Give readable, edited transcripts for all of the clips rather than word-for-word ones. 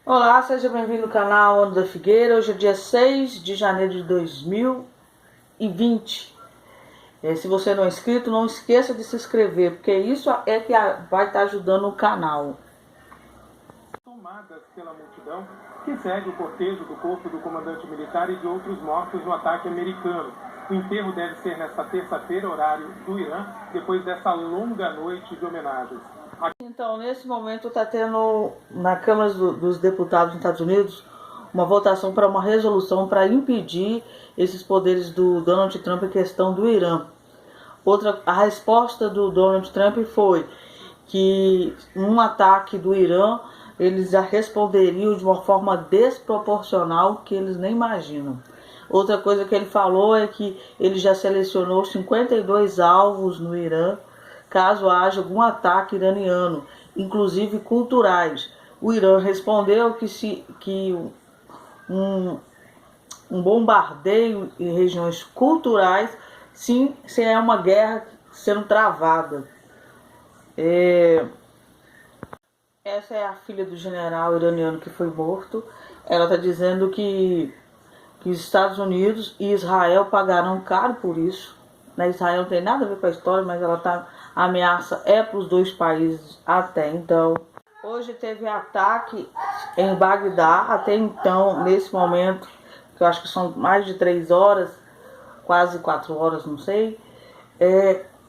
Olá, seja bem-vindo ao canal Ano da Figueira. Hoje é dia 6 de janeiro de 2020. Se você não é inscrito, não esqueça de se inscrever, porque isso é que vai estar ajudando o canal. Tomadas pela multidão que segue o cortejo do corpo do comandante militar e de outros mortos no ataque americano. O enterro deve ser nesta terça-feira, horário do Irã, depois dessa longa noite de homenagens. Então, nesse momento está tendo na Câmara dos Deputados dos Estados Unidos uma votação para uma resolução para impedir esses poderes do Donald Trump em questão do Irã. A resposta do Donald Trump foi que um ataque do Irã eles já responderiam de uma forma desproporcional que eles nem imaginam. Outra coisa que ele falou é que ele já selecionou 52 alvos no Irã caso haja algum ataque iraniano, inclusive culturais. O Irã respondeu que um bombardeio em regiões culturais, sim, se é uma guerra sendo travada. Essa é a filha do general iraniano que foi morto. Ela está dizendo que os Estados Unidos e Israel pagarão caro por isso. Israel não tem nada a ver com a história, mas a ameaça é para os dois países até então. Hoje teve ataque em Bagdá, até então, nesse momento, que eu acho que são mais de 3 horas, quase 4 horas, não sei,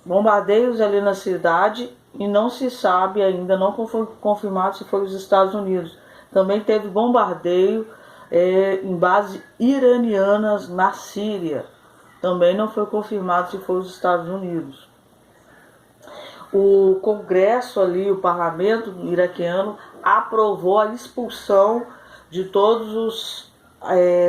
bombardeios ali na cidade e não se sabe ainda, não foi confirmado se foi os Estados Unidos. Também teve bombardeio em bases iranianas na Síria. Também não foi confirmado se foi os Estados Unidos. O Congresso ali, o parlamento iraquiano, aprovou a expulsão de todos os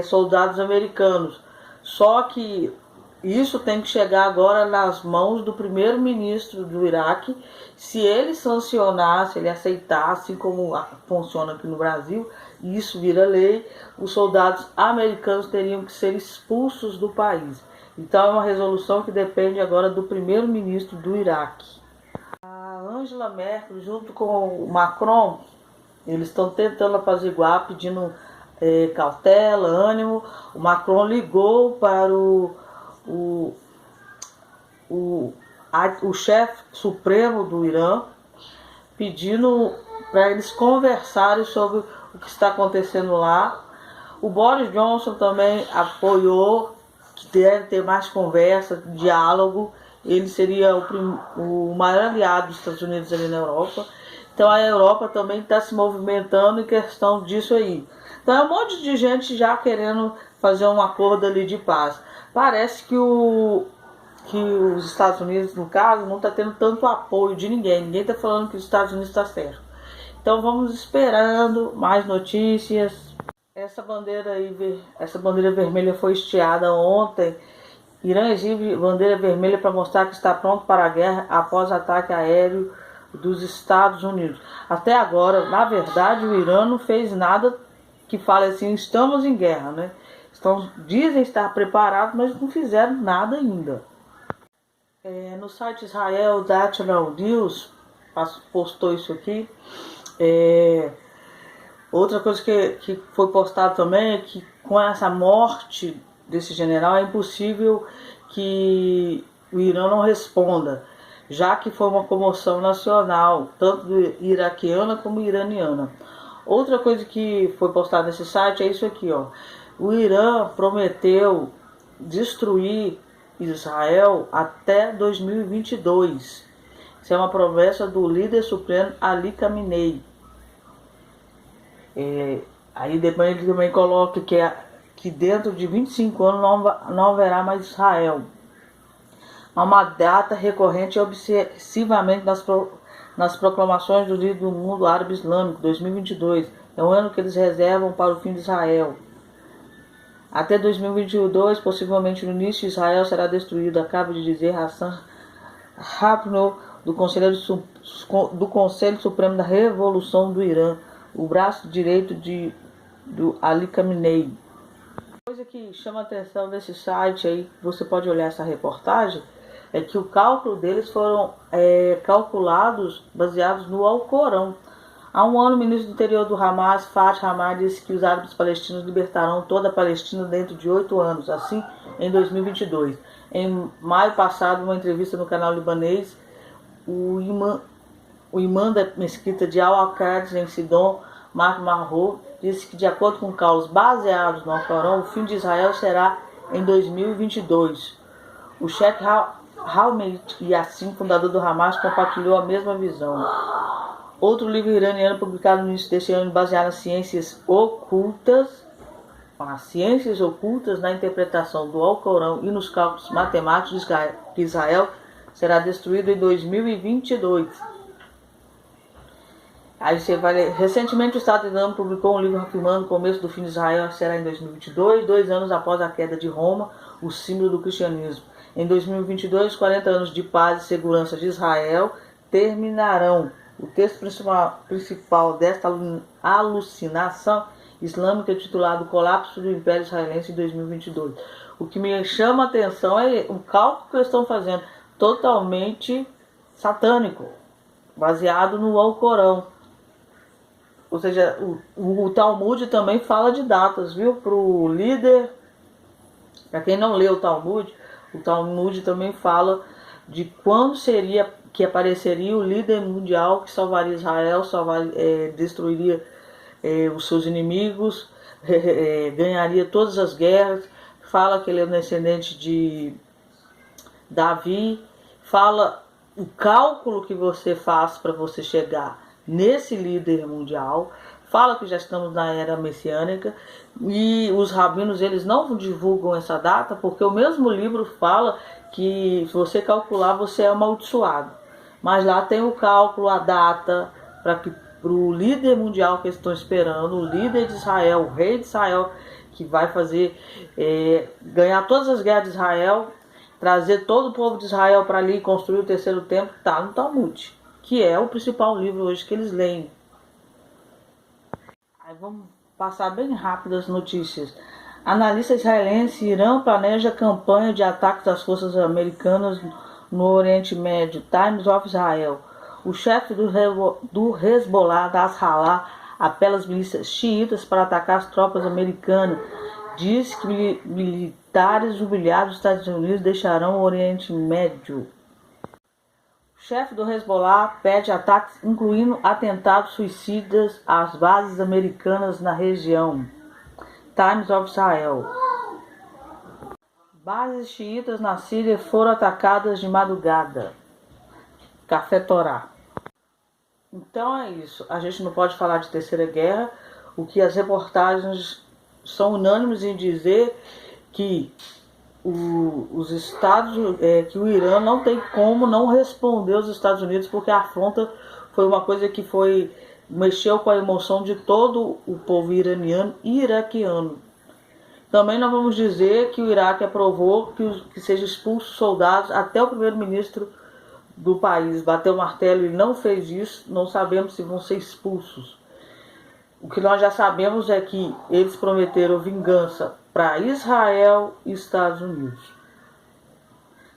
soldados americanos. Só que isso tem que chegar agora nas mãos do primeiro-ministro do Iraque. Se ele sancionar, se ele aceitar, assim como funciona aqui no Brasil, isso vira lei, os soldados americanos teriam que ser expulsos do país. Então é uma resolução que depende agora do primeiro-ministro do Iraque. A Angela Merkel, junto com o Macron, eles estão tentando apaziguar, pedindo cautela, ânimo. O Macron ligou para o chefe supremo do Irã, pedindo para eles conversarem sobre o que está acontecendo lá. O Boris Johnson também apoiou que deve ter mais conversa, diálogo. Ele seria o maior aliado dos Estados Unidos ali na Europa. Então a Europa também está se movimentando em questão disso aí. Então é um monte de gente já querendo fazer um acordo ali de paz. Parece que os Estados Unidos, no caso, não está tendo tanto apoio de ninguém. Ninguém está falando que os Estados Unidos está certo. Então vamos esperando mais notícias. Essa bandeira vermelha foi estiada ontem. Irã exibe bandeira vermelha para mostrar que está pronto para a guerra após ataque aéreo dos Estados Unidos. Até agora, na verdade, o Irã não fez nada que fale assim, estamos em guerra, né? Dizem estar preparados, mas não fizeram nada ainda. No site Israel National News postou isso aqui. Outra coisa que foi postado também é que com essa morte desse general é impossível que o Irã não responda, já que foi uma comoção nacional, tanto iraquiana como iraniana. Outra coisa que foi postada nesse site é isso aqui, ó. O Irã prometeu destruir Israel até 2022. Isso é uma promessa do líder supremo Ali Khamenei. Aí depois ele também coloca que dentro de 25 anos não haverá mais Israel. É uma data recorrente obsessivamente nas proclamações do líder do mundo árabe islâmico, 2022. É o ano que eles reservam para o fim de Israel. Até 2022, possivelmente no início, Israel será destruído, acaba de dizer Hassan Rapno, do Conselho Supremo da Revolução do Irã, o braço direito do Ali Khamenei. Coisa que chama a atenção desse site aí, você pode olhar essa reportagem, é que o cálculo deles foram calculados baseados no Alcorão. Há um ano, o ministro do Interior do Hamas, Fatih Hamad, disse que os árabes palestinos libertarão toda a Palestina dentro de 8 anos, assim em 2022. Em maio passado, uma entrevista no canal libanês, o imã da mesquita de Al-Aqsa em Sidon, Mark Marrou, disse que, de acordo com cálculos baseados no Alcorão, o fim de Israel será em 2022. O Sheikh Ahmed Yassin, fundador do Hamas, compartilhou a mesma visão. Outro livro iraniano publicado no início deste ano, baseado nas ciências ocultas na interpretação do Alcorão e nos cálculos matemáticos, diz que Israel será destruído em 2022. Aí você vai. Recentemente, o Estado Islâmico publicou um livro afirmando que o começo do fim de Israel será em 2022, 2 anos após a queda de Roma, o símbolo do cristianismo. Em 2022, 40 anos de paz e segurança de Israel terminarão. O texto principal desta alucinação islâmica é titulado Colapso do Império Israelense em 2022. O que me chama a atenção é o cálculo que eles estão fazendo, totalmente satânico, baseado no Alcorão. Ou seja, o Talmud também fala de datas, viu? Para o líder, para quem não lê o Talmud também fala de quando seria que apareceria o líder mundial que salvaria Israel, destruiria os seus inimigos, ganharia todas as guerras. Fala que ele é descendente de Davi, fala o cálculo que você faz para você chegar nesse líder mundial, fala que já estamos na era messiânica, e os rabinos eles não divulgam essa data porque o mesmo livro fala que se você calcular você é amaldiçoado, mas lá tem o cálculo, a data para o líder mundial que eles estão esperando, o líder de Israel, o rei de Israel, que vai fazer ganhar todas as guerras de Israel, trazer todo o povo de Israel para ali e construir o terceiro templo, está no Talmud, que é o principal livro hoje que eles leem. Aí vamos passar bem rápido as notícias. Analista israelense: Irã planeja campanha de ataques das forças americanas no Oriente Médio. Times of Israel. O chefe do Hezbollah, Nasrallah, apela às milícias xiitas para atacar as tropas americanas. Diz que militares humilhados dos Estados Unidos deixarão o Oriente Médio. O chefe do Hezbollah pede ataques, incluindo atentados suicidas às bases americanas na região. Times of Israel. Bases xiitas na Síria foram atacadas de madrugada. Café Torá. Então é isso. A gente não pode falar de terceira guerra. O que as reportagens são unânimes em dizer que os Estados, que o Irã não tem como não responder aos Estados Unidos, porque a afronta foi uma coisa que mexeu com a emoção de todo o povo iraniano e iraquiano. Também nós vamos dizer que o Iraque aprovou que sejam expulsos soldados. Até o primeiro-ministro do país bateu o martelo e não fez isso. Não sabemos se vão ser expulsos. O que nós já sabemos é que eles prometeram vingança para Israel e Estados Unidos.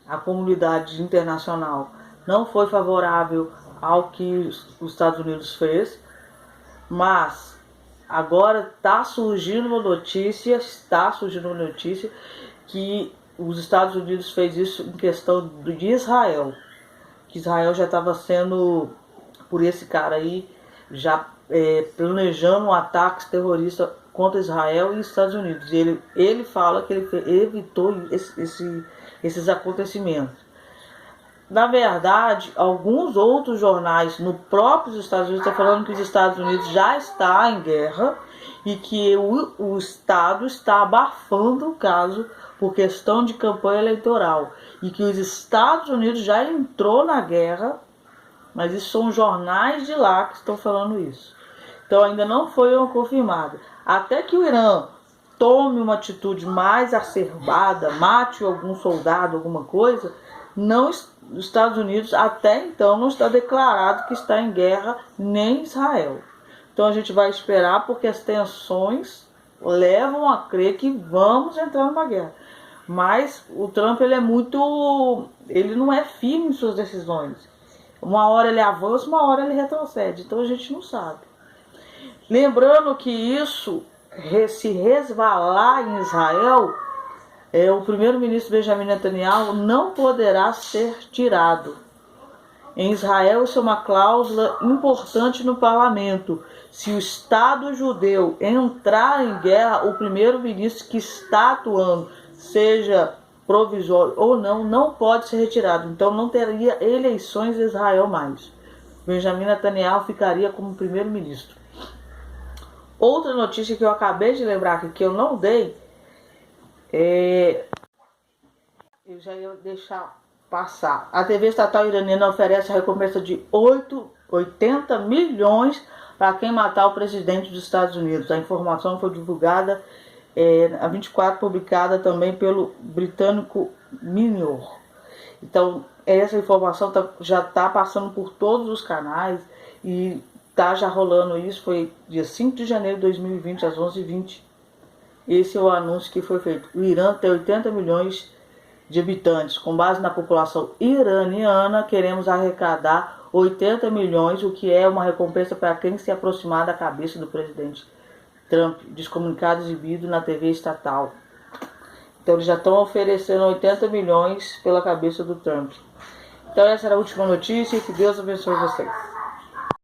A comunidade internacional não foi favorável ao que os Estados Unidos fez, mas agora está surgindo uma notícia que os Estados Unidos fez isso em questão de Israel, que Israel já estava sendo, por esse cara aí, já planejando um ataque terrorista contra Israel e Estados Unidos. Ele fala que ele evitou esses acontecimentos. Na verdade, alguns outros jornais no próprio Estados Unidos estão falando que os Estados Unidos já está em guerra e que o Estado está abafando o caso por questão de campanha eleitoral e que os Estados Unidos já entrou na guerra, mas isso são jornais de lá que estão falando isso. Então ainda não foi confirmado. Até que o Irã tome uma atitude mais acerbada, mate algum soldado, alguma coisa, os Estados Unidos até então não está declarado que está em guerra, nem Israel. Então a gente vai esperar, porque as tensões levam a crer que vamos entrar numa guerra. Mas o Trump ele não é firme em suas decisões. Uma hora ele avança, uma hora ele retrocede. Então a gente não sabe. Lembrando que isso, se resvalar em Israel, o primeiro-ministro Benjamin Netanyahu não poderá ser tirado. Em Israel, isso é uma cláusula importante no parlamento. Se o Estado judeu entrar em guerra, o primeiro-ministro que está atuando, seja provisório ou não, não pode ser retirado. Então não teria eleições em Israel mais. Benjamin Netanyahu ficaria como primeiro-ministro. Outra notícia que eu acabei de lembrar aqui, que eu não dei, eu já ia deixar passar. A TV estatal iraniana oferece a recompensa de 80 milhões para quem matar o presidente dos Estados Unidos. A informação foi divulgada a 24, publicada também pelo britânico Minor. Então, essa informação já está passando por todos os canais e está já rolando isso. Foi dia 5 de janeiro de 2020, às 11h20. Esse é o anúncio que foi feito. O Irã tem 80 milhões de habitantes. Com base na população iraniana, queremos arrecadar 80 milhões, o que é uma recompensa para quem se aproximar da cabeça do presidente Trump, descomunicado exibido na TV estatal. Então eles já estão oferecendo 80 milhões pela cabeça do Trump. Então essa era a última notícia e que Deus abençoe vocês.